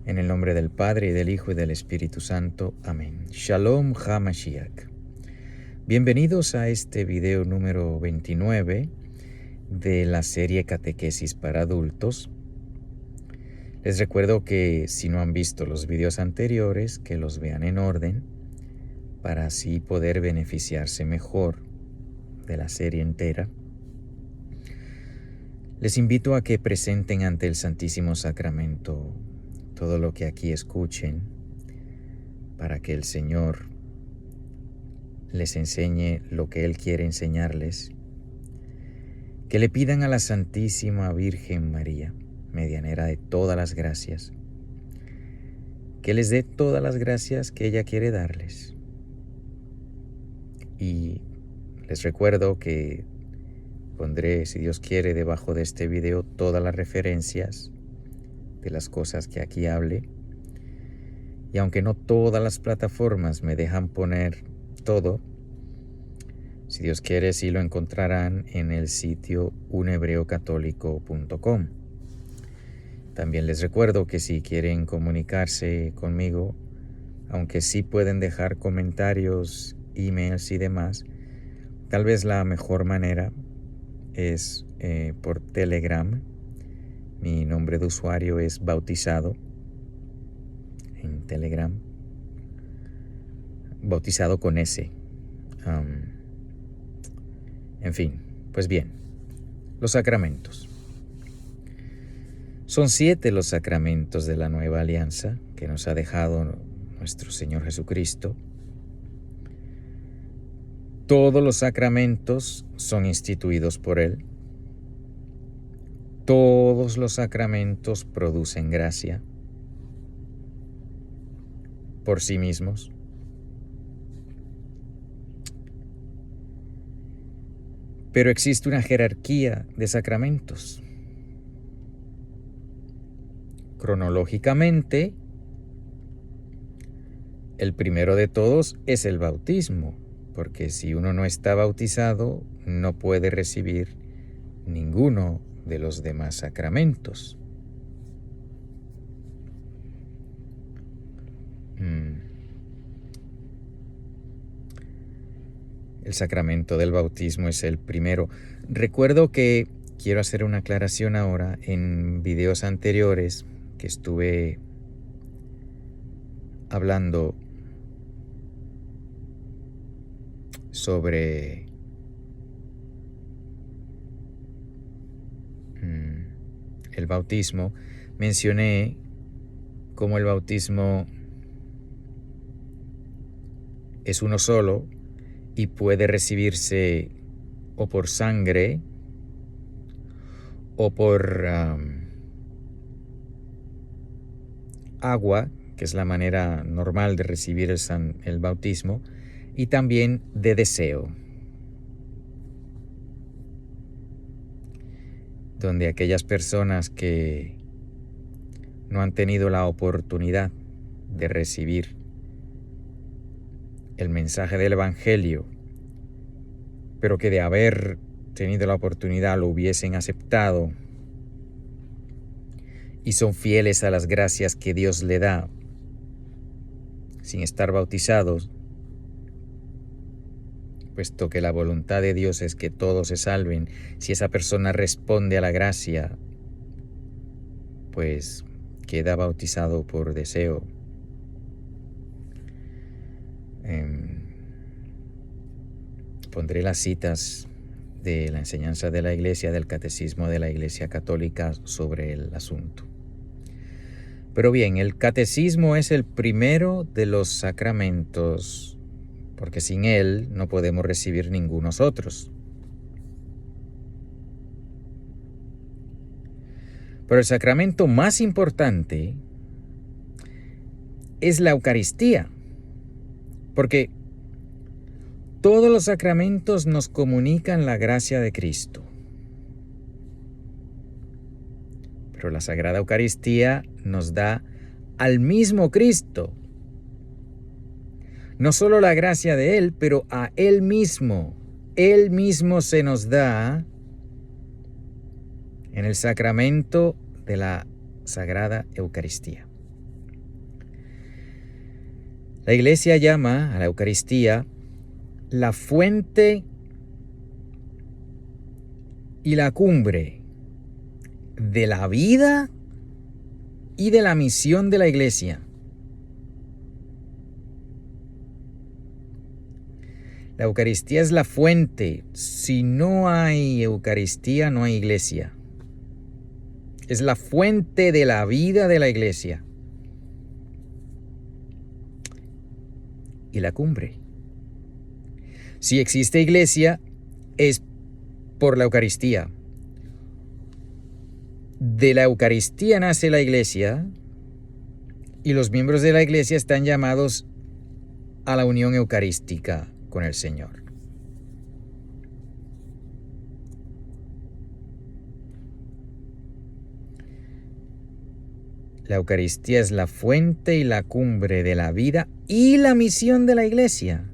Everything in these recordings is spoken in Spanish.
En el nombre del Padre, y del Hijo, y del Espíritu Santo. Amén. Shalom HaMashiach. Bienvenidos a este video número 29 de la serie Catequesis para Adultos. Les recuerdo que si no han visto los videos anteriores, que los vean en orden, para así poder beneficiarse mejor de la serie entera. Les invito a que presenten ante el Santísimo Sacramento todo lo que aquí escuchen, para que el Señor les enseñe lo que Él quiere enseñarles. Que le pidan a la Santísima Virgen María, medianera de todas las gracias, que les dé todas las gracias que ella quiere darles. Y les recuerdo que pondré, si Dios quiere, debajo de este video todas las referencias de las cosas que aquí hable. Y aunque no todas las plataformas me dejan poner todo, si Dios quiere, sí lo encontrarán en el sitio unhebreocatólico.com. También les recuerdo que si quieren comunicarse conmigo, aunque sí pueden dejar comentarios, emails y demás, tal vez la mejor manera es por Telegram. Mi nombre de usuario es Bautizado en Telegram. Bautizado con S. En fin, pues bien, los sacramentos. Son 7 los sacramentos de la nueva alianza que nos ha dejado nuestro Señor Jesucristo. Todos los sacramentos son instituidos por Él. Todos los sacramentos producen gracia por sí mismos. Pero existe una jerarquía de sacramentos. Cronológicamente, el primero de todos es el bautismo, porque si uno no está bautizado, no puede recibir ninguno de los demás sacramentos. El sacramento del bautismo es el primero. Recuerdo que quiero hacer una aclaración ahora. En videos anteriores que estuve hablando sobre el bautismo, mencioné cómo el bautismo es uno solo y puede recibirse o por sangre o por agua, que es la manera normal de recibir el bautismo, y también de deseo, donde aquellas personas que no han tenido la oportunidad de recibir el mensaje del Evangelio, pero que de haber tenido la oportunidad lo hubiesen aceptado y son fieles a las gracias que Dios le da sin estar bautizados, puesto que la voluntad de Dios es que todos se salven. Si esa persona responde a la gracia, pues queda bautizado por deseo. Pondré las citas de la enseñanza de la Iglesia, del Catecismo de la Iglesia Católica sobre el asunto. Pero bien, el catecismo es el primero de los sacramentos, porque sin él no podemos recibir ningunos otros. Pero el sacramento más importante es la Eucaristía, porque todos los sacramentos nos comunican la gracia de Cristo. Pero la Sagrada Eucaristía nos da al mismo Cristo. No solo la gracia de Él, pero a Él mismo. Él mismo se nos da en el sacramento de la Sagrada Eucaristía. La Iglesia llama a la Eucaristía la fuente y la cumbre de la vida y de la misión de la Iglesia. La Eucaristía es la fuente. Si no hay Eucaristía, no hay Iglesia. Es la fuente de la vida de la Iglesia. Y la cumbre. Si existe Iglesia, es por la Eucaristía. De la Eucaristía nace la Iglesia y los miembros de la Iglesia están llamados a la unión eucarística con el Señor. La Eucaristía es la fuente y la cumbre de la vida y la misión de la Iglesia.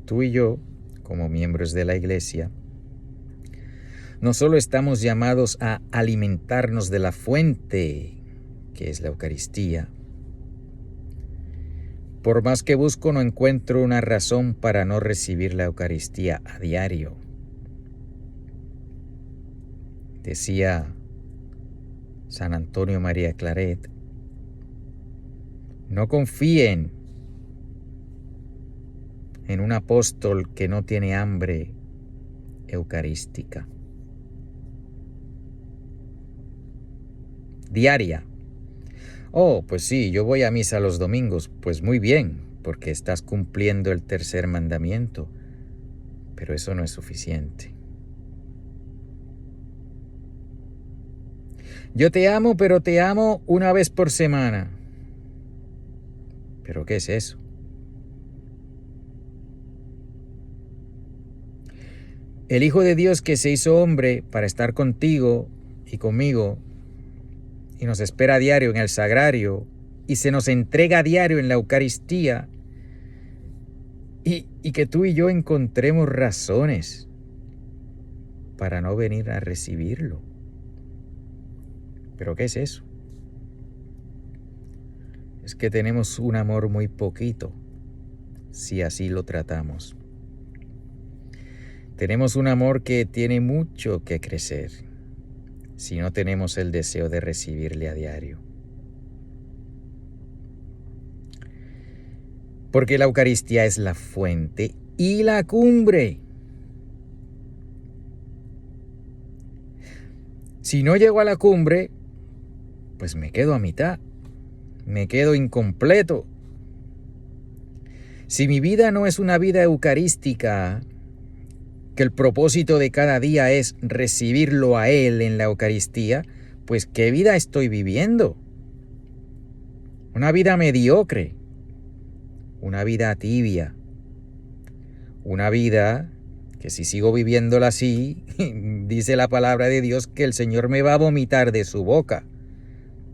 Tú y yo, como miembros de la Iglesia, no solo estamos llamados a alimentarnos de la fuente, que es la Eucaristía. Por más que busco, no encuentro una razón para no recibir la Eucaristía a diario. Decía San Antonio María Claret, no confíen en un apóstol que no tiene hambre eucarística. Diaria. Oh, pues sí, yo voy a misa los domingos. Pues muy bien, porque estás cumpliendo el tercer mandamiento. Pero eso no es suficiente. Yo te amo, pero te amo una vez por semana. ¿Pero qué es eso? El Hijo de Dios que se hizo hombre para estar contigo y conmigo y nos espera a diario en el sagrario y se nos entrega a diario en la Eucaristía y que tú y yo encontremos razones para no venir a recibirlo. ¿Pero qué es eso? Es que tenemos un amor muy poquito, si así lo tratamos. Tenemos un amor que tiene mucho que crecer, si no tenemos el deseo de recibirle a diario. Porque la Eucaristía es la fuente y la cumbre. Si no llego a la cumbre, pues me quedo a mitad, me quedo incompleto. Si mi vida no es una vida eucarística, que el propósito de cada día es recibirlo a Él en la Eucaristía, pues ¿qué vida estoy viviendo? Una vida mediocre, una vida tibia, una vida que si sigo viviéndola así, dice la palabra de Dios que el Señor me va a vomitar de su boca,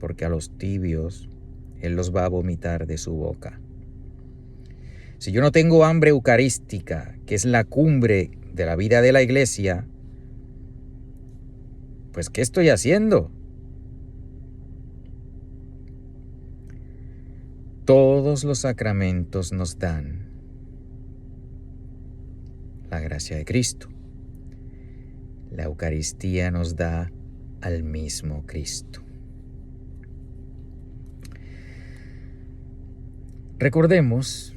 porque a los tibios Él los va a vomitar de su boca. Si yo no tengo hambre eucarística, que es la cumbre de la vida de la Iglesia, pues ¿qué estoy haciendo? Todos los sacramentos nos dan la gracia de Cristo. La Eucaristía nos da al mismo Cristo. Recordemos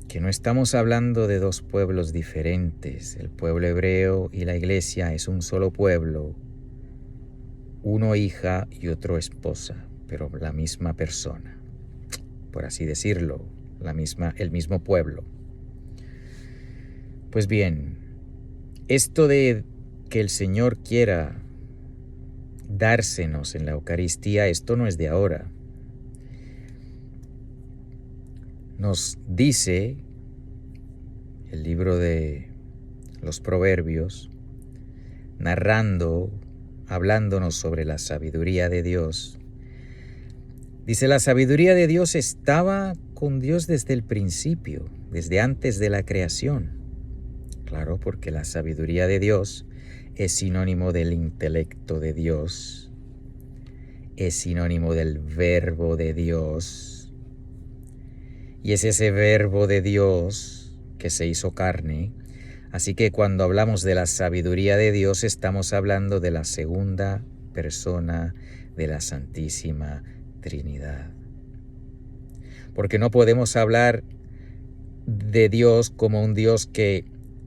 que no estamos hablando de dos pueblos diferentes. El pueblo hebreo y la Iglesia es un solo pueblo, uno hija y otro esposa, pero la misma persona, por así decirlo, el mismo pueblo. Pues bien, esto de que el Señor quiera dársenos en la Eucaristía, esto no es de ahora. Nos dice el libro de los Proverbios, hablándonos sobre la sabiduría de Dios. Dice, la sabiduría de Dios estaba con Dios desde el principio, desde antes de la creación. Claro, porque la sabiduría de Dios es sinónimo del intelecto de Dios es sinónimo del verbo de Dios. Y es ese verbo de Dios que se hizo carne. Así que cuando hablamos de la sabiduría de Dios, estamos hablando de la segunda persona de la Santísima Trinidad. Porque no podemos hablar de Dios como un Dios que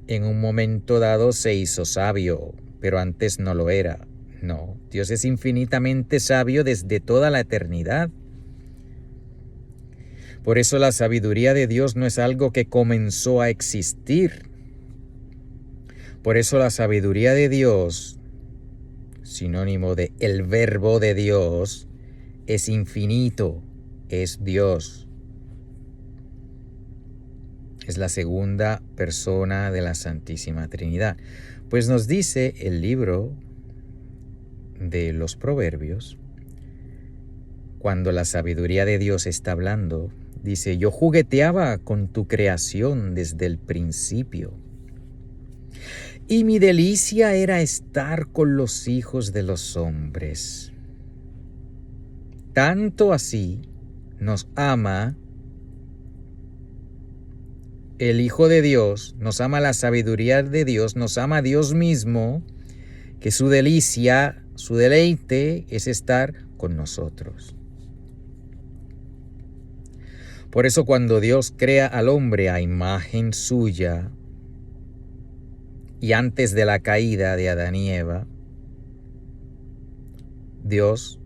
en un momento dado se hizo sabio, pero antes no lo era. No, Dios es infinitamente sabio desde toda la eternidad. Por eso la sabiduría de Dios no es algo que comenzó a existir. Por eso la sabiduría de Dios, sinónimo de el verbo de Dios, es infinito, es Dios. Es la segunda persona de la Santísima Trinidad. Pues nos dice el libro de los Proverbios, cuando la sabiduría de Dios está hablando, dice: yo jugueteaba con tu creación desde el principio, y mi delicia era estar con los hijos de los hombres. Tanto así nos ama el Hijo de Dios, nos ama la sabiduría de Dios, nos ama Dios mismo, que su delicia, su deleite es estar con nosotros. Por eso cuando Dios crea al hombre a imagen suya, y antes de la caída de Adán y Eva, Dios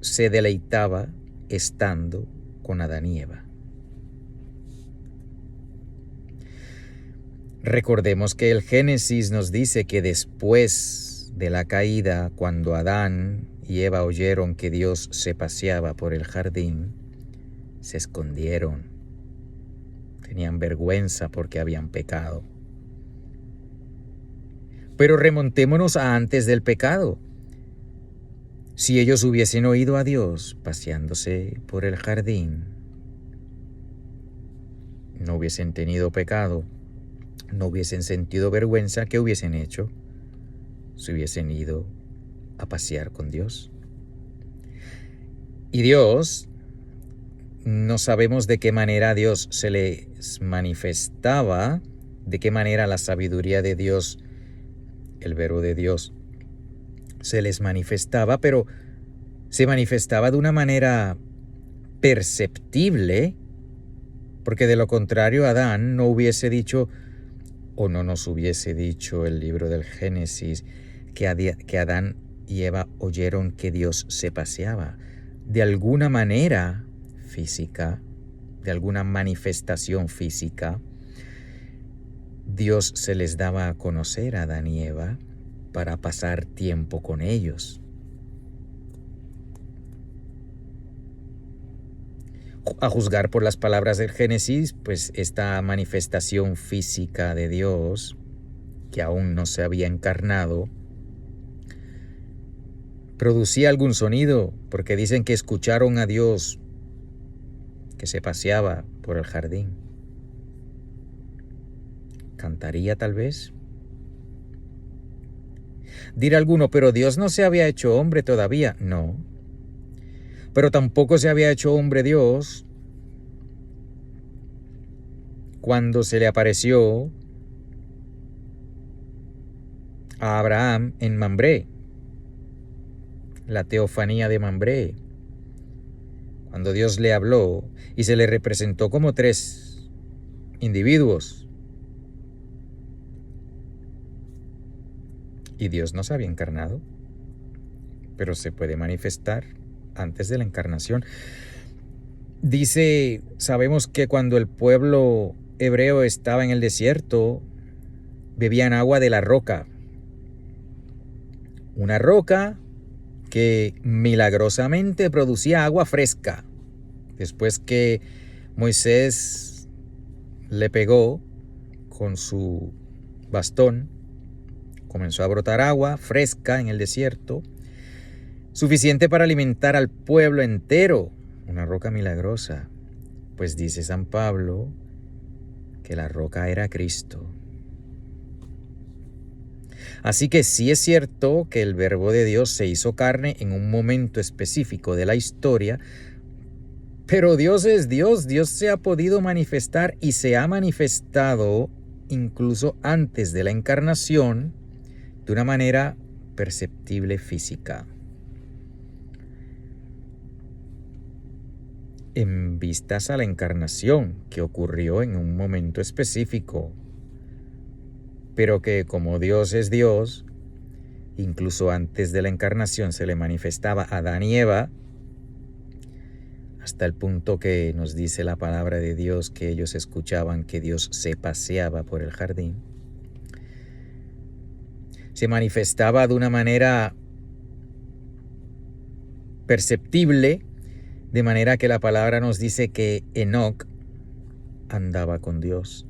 se deleitaba estando con Adán y Eva. Recordemos que el Génesis nos dice que después de la caída, cuando Adán y Eva oyeron que Dios se paseaba por el jardín, se escondieron. Tenían vergüenza porque habían pecado. Pero remontémonos a antes del pecado. Si ellos hubiesen oído a Dios paseándose por el jardín, no hubiesen tenido pecado, no hubiesen sentido vergüenza, ¿qué hubiesen hecho? Se hubiesen ido a pasear con Dios. Y Dios, no sabemos de qué manera Dios se les manifestaba, de qué manera la sabiduría de Dios, el verbo de Dios, se les manifestaba, pero se manifestaba de una manera perceptible, porque de lo contrario Adán no hubiese dicho, o no nos hubiese dicho el libro del Génesis, que Adán y Eva oyeron que Dios se paseaba. De alguna manera física, de alguna manifestación física, Dios se les daba a conocer a Adán y Eva para pasar tiempo con ellos. A juzgar por las palabras del Génesis, pues esta manifestación física de Dios, que aún no se había encarnado, producía algún sonido, porque dicen que escucharon a Dios que se paseaba por el jardín. ¿Cantaría tal vez? Dirá alguno, pero Dios no se había hecho hombre todavía. No. Pero tampoco se había hecho hombre Dios cuando se le apareció a Abraham en Mambré, la teofanía de Mambré, cuando Dios le habló y se le representó como 3 individuos. Y Dios no se había encarnado, pero se puede manifestar antes de la encarnación. Dice, sabemos que cuando el pueblo hebreo estaba en el desierto, bebían agua de la roca. Una roca que milagrosamente producía agua fresca. Después que Moisés le pegó con su bastón, comenzó a brotar agua fresca en el desierto, suficiente para alimentar al pueblo entero. Una roca milagrosa. Pues dice San Pablo que la roca era Cristo. Así que sí es cierto que el Verbo de Dios se hizo carne en un momento específico de la historia, pero Dios es Dios, Dios se ha podido manifestar y se ha manifestado incluso antes de la encarnación de una manera perceptible física. En vistas a la encarnación que ocurrió en un momento específico, pero que como Dios es Dios, incluso antes de la encarnación se le manifestaba a Adán y Eva, hasta el punto que nos dice la palabra de Dios que ellos escuchaban que Dios se paseaba por el jardín. Se manifestaba de una manera perceptible, de manera que la palabra nos dice que Enoc andaba con Dios.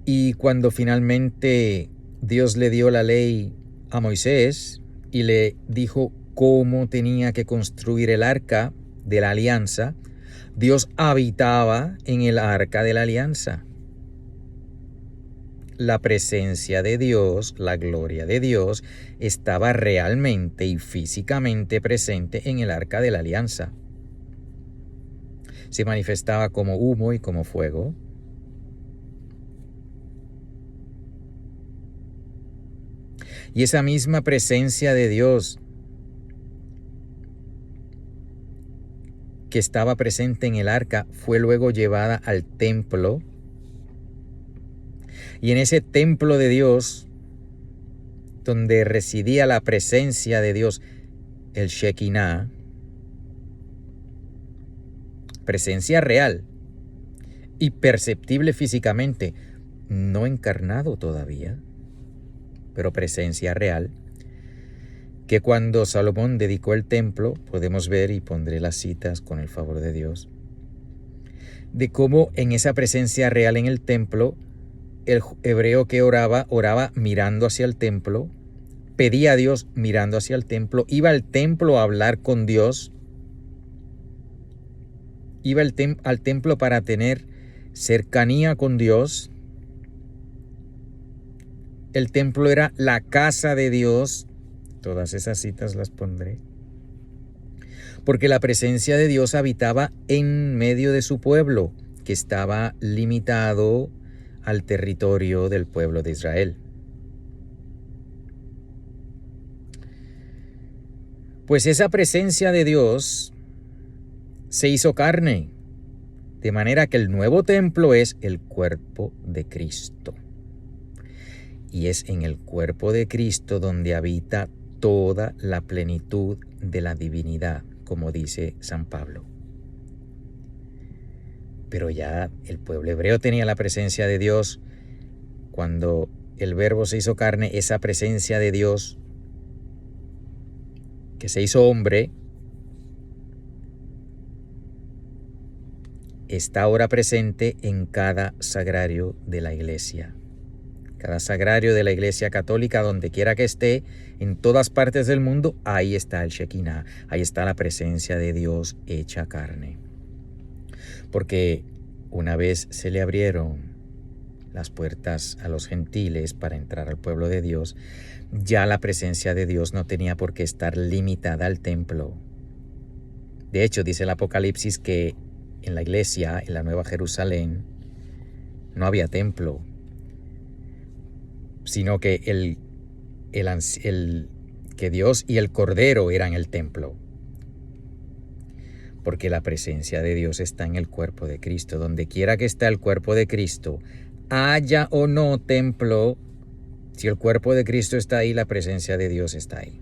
Y cuando finalmente Dios le dio la ley a Moisés y le dijo cómo tenía que construir el arca de la alianza, Dios habitaba en el arca de la alianza. La presencia de Dios, la gloria de Dios, estaba realmente y físicamente presente en el arca de la alianza. Se manifestaba como humo y como fuego. Y esa misma presencia de Dios que estaba presente en el arca fue luego llevada al templo. Y en ese templo de Dios, donde residía la presencia de Dios, el Shekinah, presencia real y perceptible físicamente, no encarnado todavía, pero presencia real, que cuando Salomón dedicó el templo, podemos ver, y pondré las citas con el favor de Dios, de cómo en esa presencia real en el templo, el hebreo que oraba mirando hacia el templo, pedía a Dios mirando hacia el templo, iba al templo a hablar con Dios, iba al templo para tener cercanía con Dios. El templo era la casa de Dios. Todas esas citas las pondré. Porque la presencia de Dios habitaba en medio de su pueblo, que estaba limitado al territorio del pueblo de Israel. Pues esa presencia de Dios se hizo carne, de manera que el nuevo templo es el cuerpo de Cristo. Y es en el cuerpo de Cristo donde habita toda la plenitud de la divinidad, como dice San Pablo. Pero ya el pueblo hebreo tenía la presencia de Dios. Cuando el Verbo se hizo carne, esa presencia de Dios que se hizo hombre está ahora presente en cada sagrario de la iglesia. Cada sagrario de la iglesia católica, donde quiera que esté, en todas partes del mundo, ahí está el Shekinah, ahí está la presencia de Dios hecha carne. Porque una vez se le abrieron las puertas a los gentiles para entrar al pueblo de Dios, ya la presencia de Dios no tenía por qué estar limitada al templo. De hecho, dice el Apocalipsis que en la iglesia, en la Nueva Jerusalén, no había templo, sino que que Dios y el Cordero eran el templo. Porque la presencia de Dios está en el cuerpo de Cristo. Donde quiera que esté el cuerpo de Cristo, haya o no templo, si el cuerpo de Cristo está ahí, la presencia de Dios está ahí.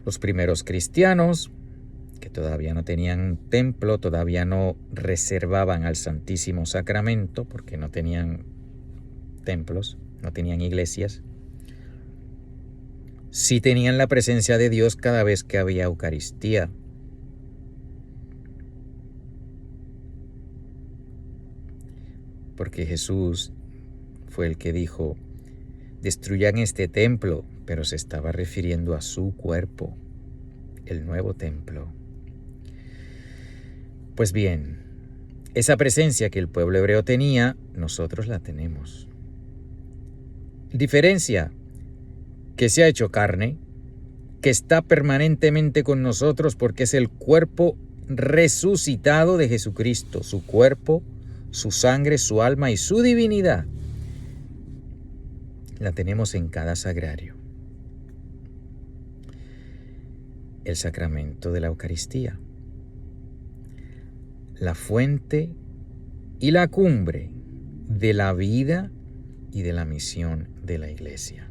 Los primeros cristianos, que todavía no tenían un templo, todavía no reservaban al Santísimo Sacramento, porque no tenían templos, no tenían iglesias, sí tenían la presencia de Dios cada vez que había Eucaristía. Porque Jesús fue el que dijo, destruyan este templo, pero se estaba refiriendo a su cuerpo, el nuevo templo. Pues bien, Esa presencia que el pueblo hebreo tenía, nosotros la tenemos. Diferencia, que se ha hecho carne, que está permanentemente con nosotros porque es el cuerpo resucitado de Jesucristo, su cuerpo, su sangre, su alma y su divinidad. La tenemos en cada sagrario. El sacramento de la Eucaristía, la fuente y la cumbre de la vida y de la misión de la Iglesia.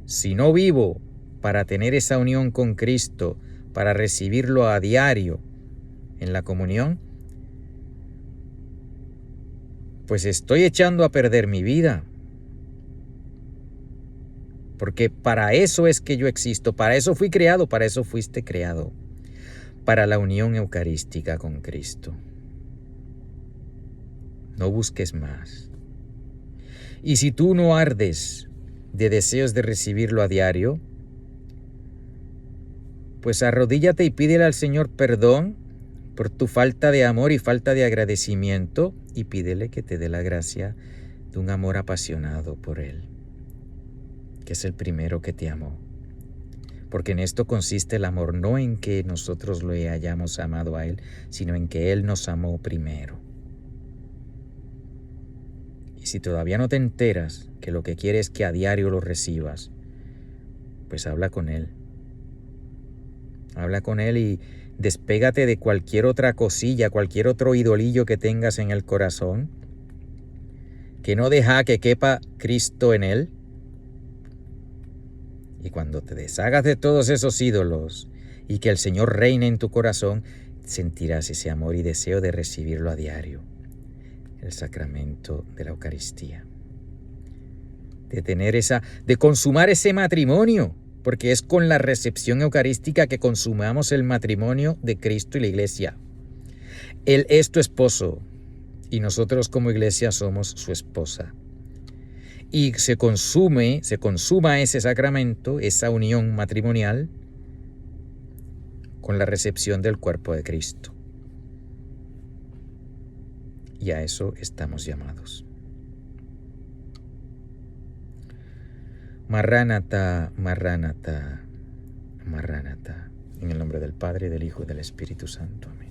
Si no vivo para tener esa unión con Cristo, para recibirlo a diario en la comunión, pues estoy echando a perder mi vida. Porque para eso es que yo existo, para eso fui creado, para eso fuiste creado, para la unión eucarística con Cristo. No busques más. Y si tú no ardes de deseos de recibirlo a diario, pues arrodíllate y pídele al Señor perdón por tu falta de amor y falta de agradecimiento y pídele que te dé la gracia de un amor apasionado por Él, que es el primero que te amó. Porque en esto consiste el amor, no en que nosotros lo hayamos amado a Él, sino en que Él nos amó primero. Y si todavía no te enteras que lo que quiere es que a diario lo recibas, pues habla con Él. Habla con Él y despégate de cualquier otra cosilla, cualquier otro idolillo que tengas en el corazón, que no deja que quepa Cristo en él. Y cuando te deshagas de todos esos ídolos y que el Señor reine en tu corazón, sentirás ese amor y deseo de recibirlo a diario, el sacramento de la Eucaristía. De consumar ese matrimonio, porque es con la recepción eucarística que consumamos el matrimonio de Cristo y la Iglesia. Él es tu esposo y nosotros como Iglesia somos su esposa. Y se consuma ese sacramento, esa unión matrimonial, con la recepción del cuerpo de Cristo. Y a eso estamos llamados. Marránata, Marránata, Marránata. En el nombre del Padre, del Hijo y del Espíritu Santo. Amén.